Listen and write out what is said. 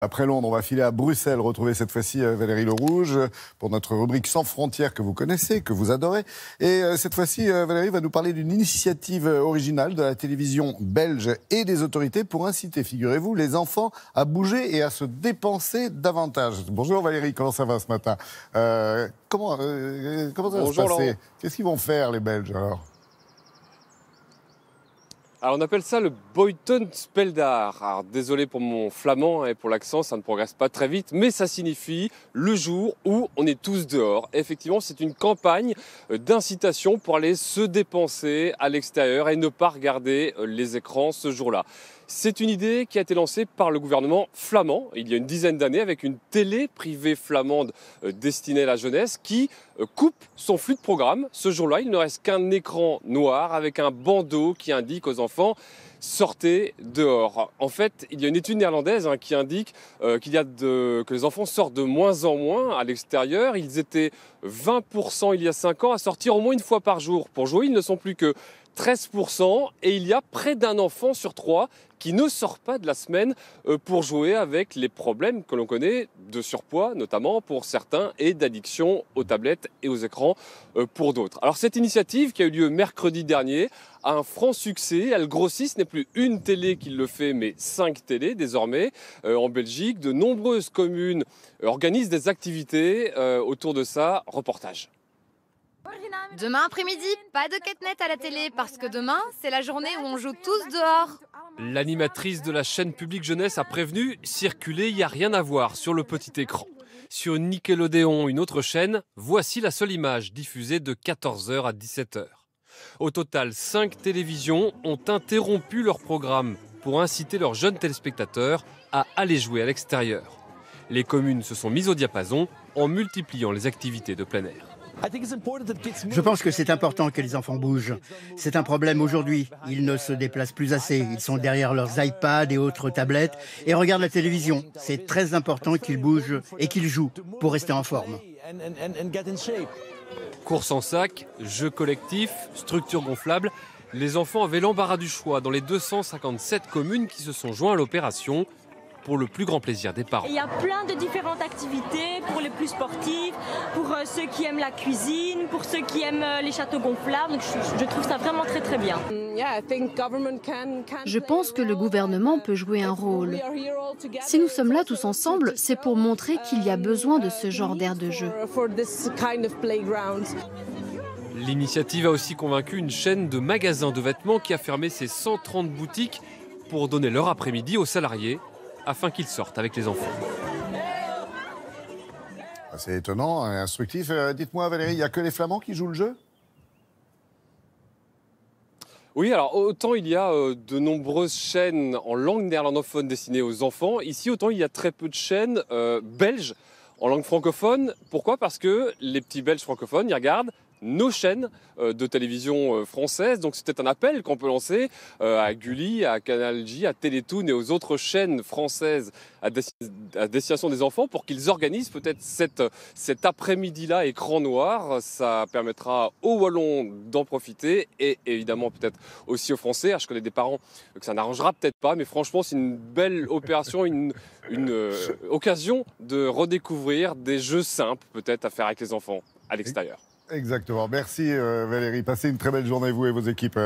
Après Londres, on va filer à Bruxelles, retrouver cette fois-ci Valérie Lerouge pour notre rubrique Sans frontières que vous connaissez, que vous adorez. Et cette fois-ci, Valérie va nous parler d'une initiative originale de la télévision belge et des autorités pour inciter, figurez-vous, les enfants à bouger et à se dépenser davantage. Bonjour Valérie, comment ça va ce matin? Comment ça va se passer? Qu'est-ce qu'ils vont faire les Belges alors? Alors on appelle ça le Buitenspeldag. Alors désolé pour mon flamand et pour l'accent, ça ne progresse pas très vite, mais ça signifie le jour où on est tous dehors. Et effectivement, c'est une campagne d'incitation pour aller se dépenser à l'extérieur et ne pas regarder les écrans ce jour-là. C'est une idée qui a été lancée par le gouvernement flamand il y a une dizaine d'années avec une télé privée flamande destinée à la jeunesse qui coupe son flux de programme. Ce jour-là, il ne reste qu'un écran noir avec un bandeau qui indique aux enfants « sortez dehors ». En fait, il y a une étude néerlandaise qui indique que les enfants sortent de moins en moins à l'extérieur. Ils étaient 20% il y a 5 ans à sortir au moins une fois par jour pour jouer. Ils ne sont plus que 13% et il y a près d'un enfant sur 3 qui ne sort pas de la semaine pour jouer avec les problèmes que l'on connaît de surpoids notamment pour certains et d'addiction aux tablettes et aux écrans pour d'autres. Alors cette initiative qui a eu lieu mercredi dernier a un franc succès, elle grossit, ce n'est plus une télé qui le fait mais 5 télés désormais en Belgique. De nombreuses communes organisent des activités autour de ça, reportage. Demain après-midi, pas de quête-net à la télé parce que demain, c'est la journée où on joue tous dehors. L'animatrice de la chaîne publique jeunesse a prévenu, circuler, il n'y a rien à voir sur le petit écran. Sur Nickelodeon, une autre chaîne, voici la seule image diffusée de 14h à 17h. Au total, 5 télévisions ont interrompu leur programme pour inciter leurs jeunes téléspectateurs à aller jouer à l'extérieur. Les communes se sont mises au diapason en multipliant les activités de plein air. Je pense que c'est important que les enfants bougent. C'est un problème aujourd'hui. Ils ne se déplacent plus assez. Ils sont derrière leurs iPads et autres tablettes et regardent la télévision. C'est très important qu'ils bougent et qu'ils jouent pour rester en forme. Course en sac, jeux collectifs, structures gonflables, les enfants avaient l'embarras du choix dans les 257 communes qui se sont joints à l'opération pour le plus grand plaisir des parents. Il y a plein de différentes activités pour les plus sportifs, pour ceux qui aiment la cuisine, pour ceux qui aiment les châteaux gonflables. Donc je trouve ça vraiment très très bien. Je pense que le gouvernement peut jouer un rôle. Si nous sommes là tous ensemble, c'est pour montrer qu'il y a besoin de ce genre d'aire de jeu. L'initiative a aussi convaincu une chaîne de magasins de vêtements qui a fermé ses 130 boutiques pour donner leur après-midi aux salariés afin qu'ils sortent avec les enfants. C'est étonnant et instructif. Dites-moi Valérie, il n'y a que les Flamands qui jouent le jeu? Oui, alors autant il y a de nombreuses chaînes en langue néerlandophone destinées aux enfants, ici autant il y a très peu de chaînes belges en langue francophone. Pourquoi? Parce que les petits Belges francophones, ils regardent nos chaînes de télévision françaises. Donc c'était un appel qu'on peut lancer à Gulli, à Canal J, à Télétoon et aux autres chaînes françaises à destination des enfants pour qu'ils organisent peut-être cet après-midi-là écran noir. Ça permettra aux Wallons d'en profiter et évidemment peut-être aussi aux Français. Alors, je connais des parents que ça n'arrangera peut-être pas, mais franchement c'est une belle opération, une occasion de redécouvrir des jeux simples peut-être à faire avec les enfants à l'extérieur. Exactement. Merci Valérie. Passez une très belle journée, vous et vos équipes.